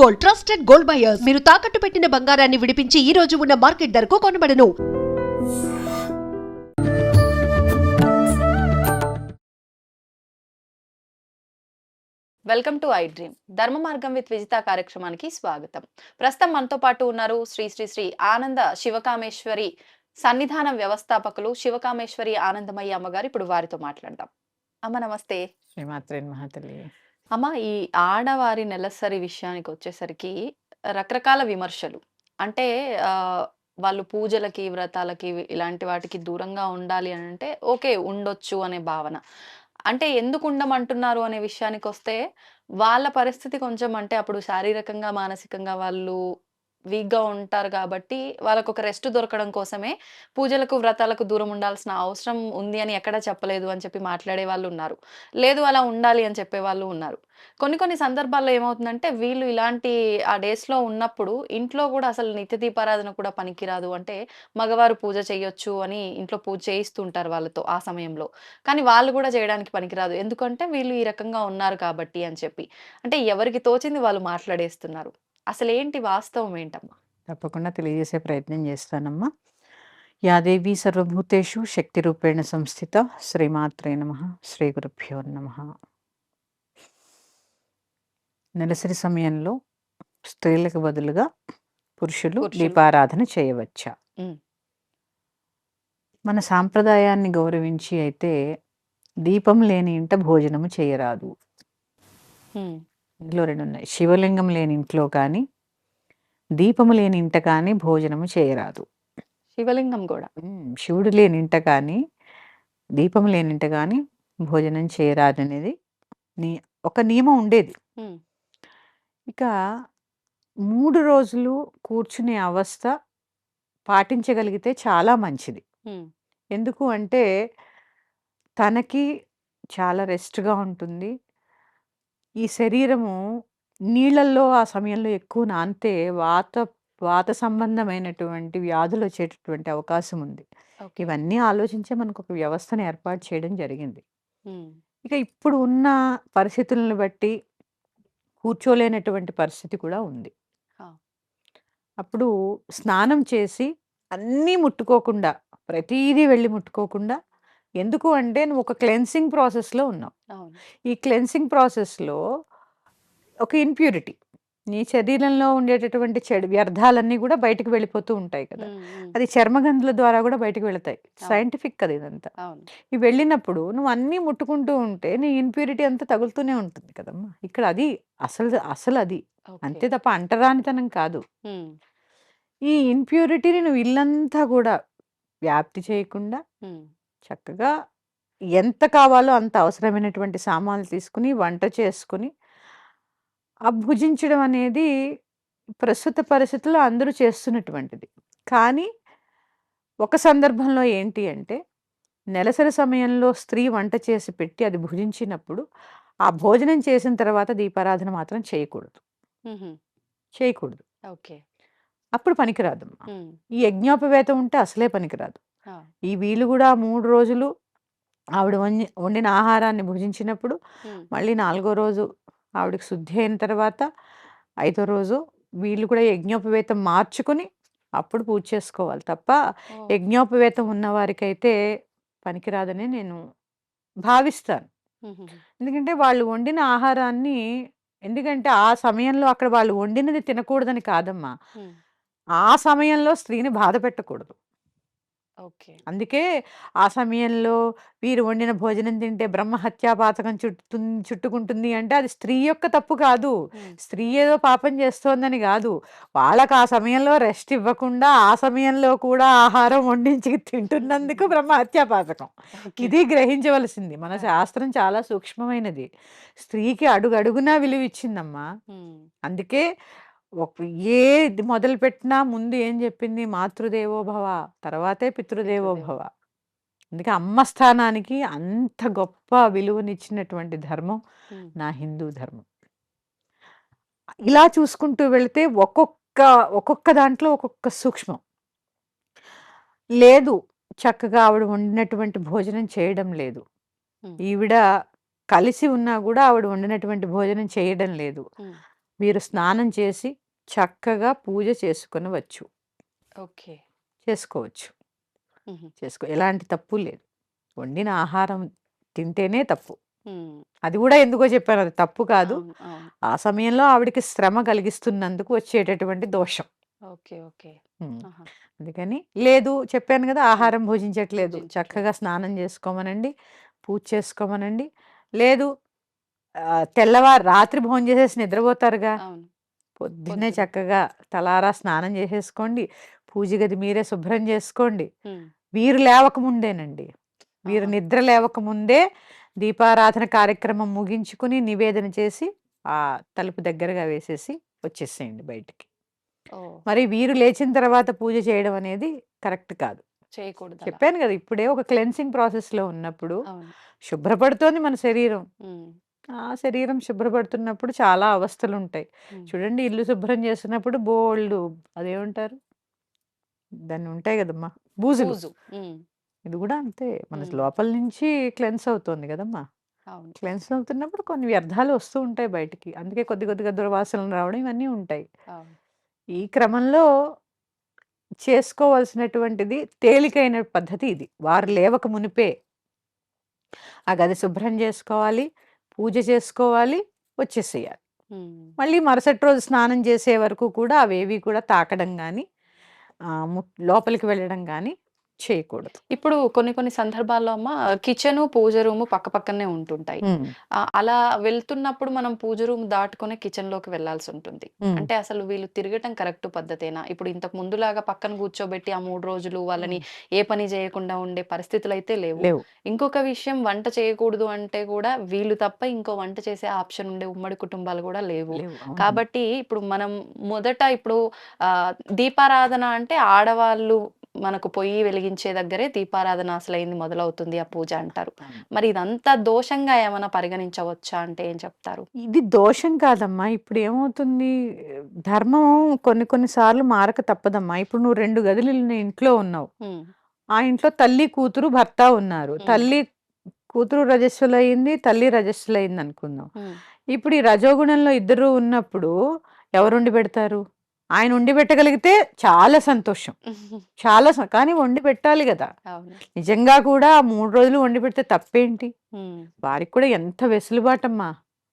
Gold, trusted gold buyers. మీరు తాకట్టు పెట్టిన బంగారాన్ని విడిపించి ఈ రోజు ఉన్న మార్కెట్ ధరకు కొనబడను. Welcome to I dream. Dharma Margam with Vijitha కార్యక్రమానికి స్వాగతం. ప్రస్తుతం మనతో పాటు ఉన్నారు శ్రీ శ్రీ శ్రీ ఆనంద శివకామేశ్వరి సన్నిధానం వ్యవస్థాపకులు శివకామేశ్వరి ఆనందమయ్య అమ్మగారు. ఇప్పుడు వారితో మాట్లాడదాం. అమ్మ నమస్తే. శ్రీమాత్రే నమః తల్లి. అమ్మ, ఈ ఆడవారి నెలసరి విషయానికి వచ్చేసరికి రకరకాల విమర్శలు. అంటే వాళ్ళు పూజలకి, వ్రతాలకి ఇలాంటి వాటికి దూరంగా ఉండాలి అని అంటే ఓకే, ఉండొచ్చు అనే భావన. అంటే ఎందుకు ఉండమంటున్నారు అనే విషయానికొస్తే, వాళ్ళ పరిస్థితి కొంచెం అంటే అప్పుడు శారీరకంగా, మానసికంగా వాళ్ళు వీక్‌గా ఉంటారు కాబట్టి, వాళ్ళకొక రెస్ట్ దొరకడం కోసమే పూజలకు, వ్రతాలకు దూరం ఉండాల్సిన అవసరం ఉంది అని ఎక్కడా చెప్పలేదు అని చెప్పి మాట్లాడే వాళ్ళున్నారు. లేదు అలా ఉండాలి అని చెప్పేవాళ్ళు ఉన్నారు. కొన్ని కొన్ని సందర్భాల్లో ఏమవుతుందంటే, వీళ్ళు ఇలాంటి ఆ డేస్‌లో ఉన్నప్పుడు ఇంట్లో గూడా అసలు నిత్య దీపారాధన కూడా పనికిరాదు. అంటే మగవారు పూజ చేయొచ్చు అని ఇంట్లో పూజ చేయిస్తూ ఉంటారు వాళ్ళతో ఆ సమయంలో. కానీ వాళ్ళు గూడా చేయడానికి పనికిరాదు. ఎందుకంటే వీళ్ళు ఈ రకంగా ఉన్నారు కాబట్టి అని చెప్పి. అంటే ఎవరికి తోచింది వాళ్ళు మాట్లాడేస్తున్నారు. అసలేంటి వాస్తవం ఏంటమ్మా? తప్పకుండా తెలియజేసే ప్రయత్నం చేస్తానమ్మా. యా దేవీ సర్వభూతేషు శక్తి రూపేణ సంస్థిత శ్రీమాత్రే నమః. శ్రీ గురుభ్యో నమః. నెలసరి సమయంలో స్త్రీలకు బదులుగా పురుషులు దీపారాధన చేయవచ్చా? మన సాంప్రదాయాన్ని గౌరవించి అయితే దీపం లేని ఇంట భోజనము చేయరాదు. ఇందులో రెండు ఉన్నాయి. శివలింగం లేని ఇంట్లో కానీ, దీపము లేని ఇంట కానీ భోజనము చేయరాదు. శివలింగం కూడా శివుడు లేని ఇంట కానీ, దీపం లేని ఇంట కానీ భోజనం చేయరాదు అనేది ఒక నియమం ఉండేది. ఇక 3 రోజులు కూర్చునే అవస్థ పాటించగలిగితే చాలా మంచిది. ఎందుకు అంటే తనకి చాలా రెస్ట్‌గా ఉంటుంది. ఈ శరీరము నీళ్ళల్లో ఆ సమయంలో ఎక్కువ నానితే వాత సంబంధమైనటువంటి వ్యాధులు వచ్చేటటువంటి అవకాశం ఉంది. ఇవన్నీ ఆలోచించే మనకు ఒక వ్యవస్థను ఏర్పాటు చేయడం జరిగింది. ఇక ఇప్పుడు ఉన్న పరిస్థితులను బట్టి కూర్చోలేనటువంటి పరిస్థితి కూడా ఉంది. అప్పుడు స్నానం చేసి అన్నీ ముట్టుకోకుండా, ప్రతీదీ వెళ్ళి ముట్టుకోకుండా, ఎందుకు అంటే నువ్వు ఒక క్లెన్సింగ్ ప్రాసెస్‌లో ఉన్నావు. ఈ క్లెన్సింగ్ ప్రాసెస్‌లో ఒక ఇంప్యూరిటీ, నీ శరీరంలో ఉండేటటువంటి చెడు వ్యర్థాలన్నీ కూడా బయటకు వెళ్ళిపోతూ ఉంటాయి కదా. అది చర్మగంధుల ద్వారా కూడా బయటకు వెళతాయి. సైంటిఫిక్ కదా ఇదంతా. ఇవి వెళ్ళినప్పుడు నువ్వు అన్నీ ముట్టుకుంటూ ఉంటే నీ ఇంప్యూరిటీ అంతా తగులుతూనే ఉంటుంది కదమ్మా. ఇక్కడ అది అసలు అది అంతే తప్ప అంటరానితనం కాదు. ఈ ఇంప్యూరిటీని నువ్వు ఇల్లంతా కూడా వ్యాప్తి చేయకుండా చక్కగా ఎంత కావాలో అంత అవసరమైనటువంటి సామాన్లు తీసుకుని వంట చేసుకుని భుజించడం అనేది ప్రస్తుత పరిస్థితుల్లో అందరూ చేస్తున్నటువంటిది. కానీ ఒక సందర్భంలో ఏంటి అంటే, నెలసరి సమయంలో స్త్రీ వంట చేసి పెట్టి అది భుజించినప్పుడు ఆ భోజనం చేసిన తర్వాత దీపారాధన మాత్రం చేయకూడదు. చేయకూడదు. ఓకే. అప్పుడు పనికిరాదమ్మా. ఈ యజ్ఞోపవేతం ఉంటే అసలే పనికిరాదు. ఈ వీళ్ళు కూడా 3 రోజులు ఆవిడ వండిన ఆహారాన్ని భుజించినప్పుడు మళ్ళీ 4వ రోజు ఆవిడకి శుద్ధి అయిన తర్వాత 5వ రోజు వీళ్ళు కూడా యజ్ఞోపవేతం మార్చుకుని అప్పుడు పూజ చేసుకోవాలి తప్ప యజ్ఞోపవేతం ఉన్న వారికైతే పనికిరాదని నేను భావిస్తాను. ఎందుకంటే వాళ్ళు వండిన ఆహారాన్ని, ఎందుకంటే ఆ సమయంలో అక్కడ వాళ్ళు వండినది తినకూడదని కాదమ్మా, ఆ సమయంలో స్త్రీని బాధ పెట్టకూడదు. అందుకే ఆ సమయంలో వీరు వండిన భోజనం తింటే బ్రహ్మహత్యా పాతకం చుట్టుకుంటుంది అంటే అది స్త్రీ యొక్క తప్పు కాదు. స్త్రీ ఏదో పాపం చేస్తోందని కాదు. వాళ్ళకు ఆ సమయంలో రెస్ట్ ఇవ్వకుండా ఆ సమయంలో కూడా ఆహారం వండించి తింటున్నందుకు బ్రహ్మహత్యా పాతకం. ఇది గ్రహించవలసింది. మన శాస్త్రం చాలా సూక్ష్మమైనది. స్త్రీకి అడుగడుగునా విలువ ఇచ్చిందమ్మా. అందుకే ఏది మొదలుపెట్టినా ముందు ఏం చెప్పింది? మాతృదేవో భవ, తర్వాతే పితృదేవో భవ. అందుకే అమ్మ స్థానానికి అంత గొప్ప విలువనిచ్చినటువంటి ధర్మం నా హిందూ ధర్మం. ఇలా చూసుకుంటూ వెళితే ఒక్కొక్క దాంట్లో ఒక్కొక్క సూక్ష్మం. లేదు, చక్కగా ఆవిడ వండినటువంటి భోజనం చేయడం లేదు, ఈవిడ కలిసి ఉన్నా కూడా ఆవిడ వండినటువంటి భోజనం చేయడం లేదు, వీరు స్నానం చేసి చక్కగా పూజ చేసుకొనవచ్చు. ఓకే. చేసుకోవచ్చు. హుహు. ఎలాంటి తప్పు లేదు. వండిన ఆహారం తింటేనే తప్పు. హ్మ్. అది కూడా ఎందుకో చెప్పాను, అది తప్పు కాదు. అవును. అవును. ఆ సమయంలో ఆవిడకి శ్రమ కలిగిస్తున్నందుకు వచ్చేటటువంటి దోషం. ఓకే. ఓకే. హ్మ్. ఆహా! అందుకని లేదు, చెప్పాను కదా, హ్మ్. ఆహారం భుజించట్లేదు. పూజించట్లేదు. చక్కగా స్నానం చేసుకోమనండి, పూజ చేసుకోమనండి. లేదు తెల్లవారు రాత్రి భోంచేసేసి నిద్రపోతారుగా, అవును. పొద్దున్నే పొద్దున. చక్కగా తలారా స్నానం చేసేసుకోండి. పూజ గది మీరే శుభ్రం చేసుకోండి. హ్మ్. వీరు లేవకముందేనండి. వీరు ఆహా! నిద్ర లేవకముందే దీపారాధన కార్యక్రమం ముగించుకుని నివేదన చేసి ఆ తలుపు దగ్గరగా వేసేసి వచ్చేసేయండి బయటికి. ఓహ్! మరి వీరు లేచిన తర్వాత పూజ చేయడం అనేది కరెక్ట్ కాదు. చేయకూడదలా. చెప్పాను కదా, ఇప్పుడే ఒక క్లెన్సింగ్ ప్రాసెస్‌లో ఉన్నప్పుడు అవును. శుభ్రపడుతోంది మన శరీరం. హ్మ్. ఆ శరీరం శుభ్రపడుతున్నప్పుడు చాలా అవస్థలుంటాయి. హ్మ్. చూడండి, ఇల్లు శుభ్రం చేస్తున్నప్పుడు బోలెడు అదేమంటారు? దాన్ని ఉంటాయి కదమ్మా! బూజులు. బూజు. హ్మ్. ఇది గూడా అంతే. మన హ్మ్. లోపల నుంచి క్లెన్స్ అవుతోంది గదమ్మా! అవును. క్లెన్స్ అవుతున్నప్పుడు కొన్ని వ్యర్థాలు వస్తూ ఉంటాయి బయటికి. అందుకే కొద్ది కొద్దిగా దుర్వాసనలు రావడం ఇవన్నీ ఉంటాయి. అవును. ఈ క్రమంలో చేసుకోవాల్సినటువంటిది తేలికైన పద్ధతి ఇది. వారు హ్మ్. లేవక మునిపే ఆ గది శుభ్రం చేసుకోవాలి, పూజ చేసుకోవాలి, వచ్చేసేయాలి. హ్మ్. మళ్ళీ మరుసటి రోజు స్నానం చేసే వరకు కూడా అవేవి కూడా తాకడం గానీ, లోపలికి వెళ్ళడం గానీ చేయకూడదు. ఇప్పుడు కొన్ని కొన్ని సందర్భాల్లో అమ్మ కిచెను, పూజ రూము పక్కపక్కనే ఉంటుంటాయి. హ్మ్. అలా వెళ్తున్నప్పుడు మనం పూజ రూమ్ దాటుకొనే కిచెన్‌లోకి వెళ్ళాల్సుంటుంది. హ్మ్. అంటే అసలు వీళ్ళు తిరగటం కరెక్ట్ పద్ధతేనా? ఇప్పుడు ఇంతకు ముందులాగా పక్కన కూర్చోబెట్టి ఆ 3 రోజులు వాళ్ళని హ్మ్. ఏ పని చేయకుండా ఉండే పరిస్థితులైతే లేవు. లేవు. ఇంకొక విషయం వంట చేయకూడదు అంటే కూడా వీళ్ళు తప్ప ఇంకో వంట చేసే ఆప్షన్ ఉండే ఉమ్మడి కుటుంబాలు కూడా లేవు. లేవు. అవునమ్మా. కాబట్టి ఇప్పుడు మనం మొదట ఇప్పుడు ఆహ్, దీపారాధన అంటే ఆడవాళ్ళు మనకు పొయ్యి వెలిగించే దగ్గరే దీపారాధన అసలైంది మొదలవుతుంది ఆ పూజ అంటారు. అవును. మరి ఇదంతా దోషంగా ఏమన్నా పరిగణించవచ్చా అంటే ఏం చెప్తారు? ఇది దోషం కాదమ్మా. ఇప్పుడేమవుతుంది, ధర్మం కొన్ని కొన్ని సార్లు మారక తప్పదమ్మా. ఇప్పుడు నువ్వు 2 గదులు నీ ఇంట్లో ఉన్నావు. హ్మ్. ఆ ఇంట్లో తల్లి, కూతురు, భర్త ఉన్నారు. హ్మ్. తల్లి కూతురు రజస్సులయింది, తల్లి రజస్సులయిందనుకుందాం. హ్మ్. ఇప్పుడు ఈ రజోగుణంలో ఇద్దరు ఉన్నప్పుడు ఎవరొండి పెడతారు? ఆయన వండి పెట్టగలిగితే చాలా సంతోషం. కానీ వండి పెట్టాలి గదా! అవును. నిజంగా కూడా ఆ 3 రోజులు వండి పెడితే తప్పేంటి? హ్మ్. వారికి కూడా ఎంత వెసులుబాటమ్మా.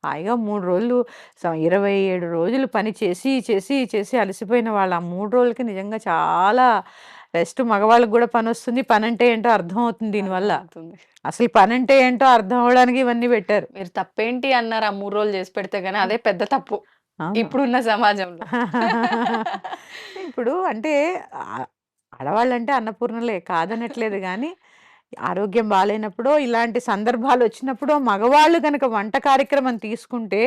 హాయిగా 3 రోజులు 27 రోజులు పని చేసి, చేసి, చేసి అలసిపోయిన వాళ్ళు ఆ 3 రోజులకి నిజంగా చాలా రెస్ట్. మగవాళ్ళకి గూడా పనొస్తుంది. పనంటే ఏంటో అర్థమవుతుంది దీనివల్ల. అర్థమవుతుంది. అసలు పనంటే ఏంటో అర్థం అవ్వడానికి ఇవన్నీ పెట్టారు. మీరు తప్పేంటి అన్నారు ఆ 3 రోజులు చేసి పెడితే గాని అదే పెద్ద తప్పు. అవును. ఇప్పుడున్న సమాజంలో. ఇప్పుడు అంటే ఆహ్, ఆడవాళ్ళంటే అన్నపూర్ణలే కాదనట్లేదు గానీ, ఆరోగ్యం బాలేనప్పుడో, ఇలాంటి సందర్భాలొచ్చినప్పుడో మగవాళ్ళు గనక వంట కార్యక్రమం తీసుకుంటే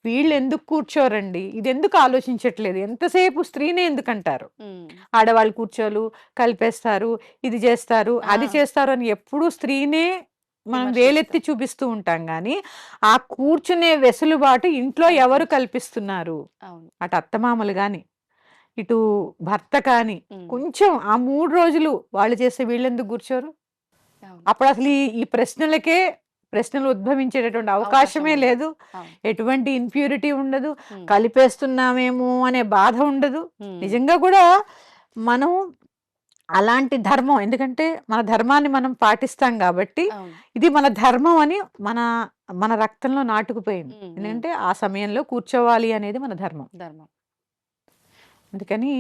వీళ్ళెందుకు కూర్చోరండి? ఇదెందుకు ఆలోచించట్లేదు? ఎంతసేపు స్త్రీనే ఎందుకంటారు? హ్మ్. ఆడవాళ్ళు కూర్చోలు, కలిపేస్తారు, ఇది జేస్తారు, అది ఆ! చేస్తారు అని ఎప్పుడూ స్త్రీనే మనం వేలెత్తి విమర్శిస్తాం. చూపిస్తూ ఉంటాం గానీ, ఆ కూర్చునే వెసులుబాటు ఇంట్లో ఎవరు కల్పిస్తున్నారు? అవును. అటు అత్తమామలు గాని, ఇటు భర్త కానీ, హ్మ్. కొంచెం ఆ 3 రోజులు వాళ్ళు చేస్తే వీళ్ళెందుకు కూర్చోరు? అవును. అప్పుడసలు ఈ ప్రశ్నలకే ప్రశ్నలు ఉద్భవించేటటువంటి అవకాశం అవకాశమే ఉండదు. లేదు. అవును. ఎటువంటి ఇంప్యూరిటీ ఉండదు. హ్మ్. కలిపేస్తున్నామేమో అనే బాధ ఉండదు. హ్మ్. నిజంగా కూడా మనం అలాంటి ధర్మం, ఎందుకంటే మన ధర్మాన్ని మనం పాటిస్తాం గాబట్టి, అవును. ఇది మన ధర్మం అని మన మన రక్తంలో నాటుకుపోయింది. హ్మ్. హ్మ్. ఎందుకంటే ఆ సమయంలో కూర్చోవాలి అనేది మన ధర్మం. ధర్మం. అందుకని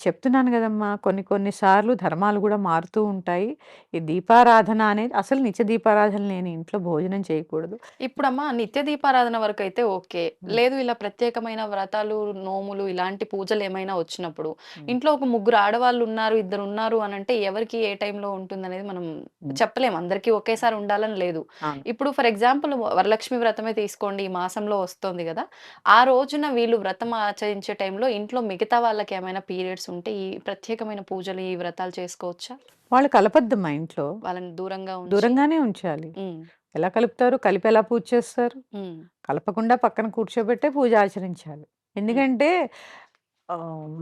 చెప్తున్నాను గదమ్మా! కొన్ని కొన్ని సార్లు ధర్మాలు గూడా మారుతూ ఉంటాయి. ఈ దీపారాధన అనేది అసలు నిత్య దీపారాధన లేని ఇంట్లో భోజనం చేయకూడదు. ఇప్పుడమ్మా నిత్య దీపారాధన వరకైతే ఓకే. హ్మ్. లేదు ఇలా ప్రత్యేకమైన వ్రతాలు, నోములు ఇలాంటి పూజలేమైనా వచ్చినప్పుడు, హ్మ్. ఇంట్లో ఒక ముగ్గురు ఆడవాళ్ళున్నారు, ఇద్దరున్నారు అనంటే ఎవరికి ఏ టైంలో ఉంటుందనేది మనం హ్మ్. చెప్పలేం. అందరికీ ఒకేసారి ఉండాలని లేదు. అవును. ఇప్పుడు ఫర్ ఎగ్జాంపుల్ వరలక్ష్మి వ్రతమే తీసుకోండి. ఈ మాసంలో వస్తోంది గదా! ఆ రోజున వీళ్ళు వ్రతం ఆచరించే టైంలో ఇంట్లో మిగతా వాళ్ళకేమైనా పీరియడ్స్ ఉంటే ఈ ప్రత్యేకమైన పూజలు, ఈ వ్రతాలు చేసుకోవచ్చా? వాళ్ళు కలపొద్దమ్మా ఇంట్లో. వాళ్ళని దూరంగా ఉంచి దూరంగానే ఉంచాలి. హ్మ్. ఎలా కలుపుతారు? కలిపి ఎలా పూజ చేస్తారు? హ్మ్. కలపకుండా పక్కన కూర్చోబెట్టే పూజ ఆచరించాలి. హ్మ్. ఎందుకంటే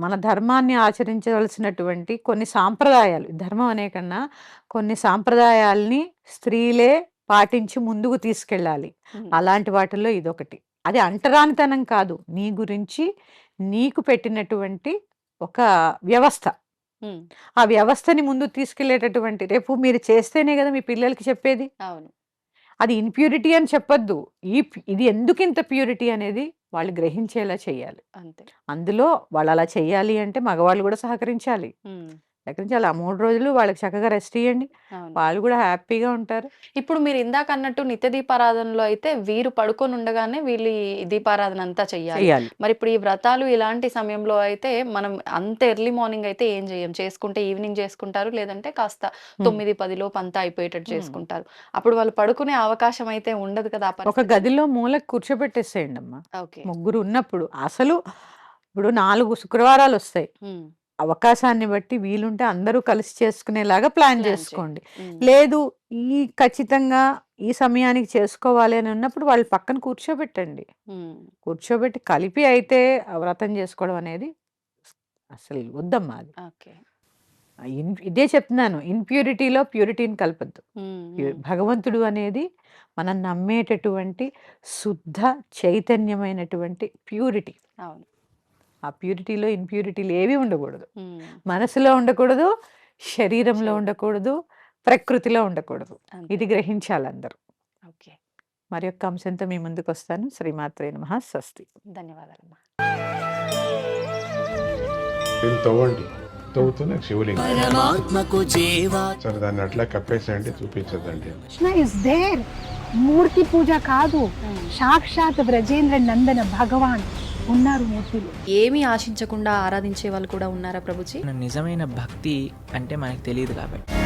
మన ధర్మాన్ని ఆచరించవలసినటువంటి కొన్ని సాంప్రదాయాలు, ధర్మం అనే కన్నా కొన్ని సాంప్రదాయాల్ని స్త్రీలే పాటించి ముందుకు తీసుకెళ్ళాలి. హ్మ్. అలాంటి వాటిల్లో ఇదొకటి. అది అంటరానితనం కాదు, నీ గురించి నీకు పెట్టినటువంటి ఒక వ్యవస్థ. హ్మ్. ఆ వ్యవస్థని ముందుకు తీసుకెళ్ళేటటువంటి, రేపు మీరు చేస్తేనే కదా మీ పిల్లలకి చెప్పేది. అవును. అది ఇంప్యూరిటీ అని చెప్పొద్దు. ఇది ఎందుకు ఇంత ప్యూరిటీ అనేది వాళ్ళు గ్రహించేలా చేయాలి. అంతే. అందులో వాళ్ళు అలా చేయాలి అంటే మగవాళ్ళు కూడా సహకరించాలి. హ్మ్. సహకరించాలి. ఆ 3 రోజులు వాళ్ళకి చక్కగా రెస్ట్ ఇయ్యండి. అవును. వాళ్ళు కూడా హ్యాపీగా ఉంటారు. ఇప్పుడు మీరు ఇందాక అన్నట్టు నిత్య దీపారాధనలో అయితే వీరు పడుకొని ఉండగానే వీళ్ళు ఈ దీపారాధన అంతా చెయ్యాలి. చేయాలి. మరి ఇప్పుడు ఈ వ్రతాలు ఇలాంటి సమయంలో అయితే మనం అంత ఎర్లీ మార్నింగ్ అయితే ఏం చేయం. చేసుకుంటే ఈవినింగ్ చేసుకుంటారు. లేదంటే కాస్త 9, 10 లోపు అంతా అయిపోయేటట్టు చేసుకుంటారు. అప్పుడు వాళ్ళు పడుకునే అవకాశం అయితే ఉండదు కదా! ఆ ఒక పరిస్థితి. గదిలో మూలకు కూర్చోబెట్టేసేయండి అమ్మా. ఓకే. ముగ్గురు ఉన్నప్పుడు అసలు ఇప్పుడు 4 శుక్రవారాలు వస్తాయి. హ్మ్. అవకాశాన్ని బట్టి వీలుంటే అందరూ కలిసి చేసుకునేలాగా ప్లాన్ ప్లాన్ చేసుకోండి. హ్మ్. లేదు ఖచ్చితంగా ఈ సమయానికి చేసుకోవాలి అని ఉన్నప్పుడు వాళ్ళు పక్కన కూర్చోబెట్టండి. హ్మ్. కూర్చోబెట్టి కలిపి అయితే ఆ వ్రతం చేసుకోవడం అనేది అసలు వద్దమ్మా అది. ఓకే. ఇదే చెప్తున్నాను, ఇంప్యూరిటీలో ప్యూరిటీని కలపద్దు. హ్మ్. భగవంతుడు అనేది మనం నమ్మేటటువంటి శుద్ధ చైతన్యమైనటువంటి ప్యూరిటీ. అవును. ఆ ప్యూరిటీలో ఇంప్యూరిటీలు ఏవి ఉండకూడదు. హ్మ్. మనసులో ఉండకూడదు, శరీరంలో ఉండకూడదు, ప్రకృతిలో ఉండకూడదు. అంతే. ఇది గ్రహించాలి అందరూ. ఓకే. మరి యొక్క అంశంతో మీ ముందుకు వస్తాను. శ్రీమాత్రే నమః. స్వస్తి. ధన్యవాదాలమ్మా. దీన్ని తవ్వండి, తవ్వుతూనే శివలింగం. పరమాత్మకు జీవా సరే దాన్ని అట్లా కప్పేసేయండి, చూపించదండి. Krishna is there. మూర్తి పూజ కాదు, సాక్షాత్ బ్రజేంద్ర నందన భగవాన్ ఉన్నారు మూర్తిలో. ఏమీ ఆశించకుండా ఆరాధించే వాళ్ళు కూడా ఉన్నారా ప్రభుజీ? నిజమైన భక్తి అంటే మనకు తెలియదు కాబట్టి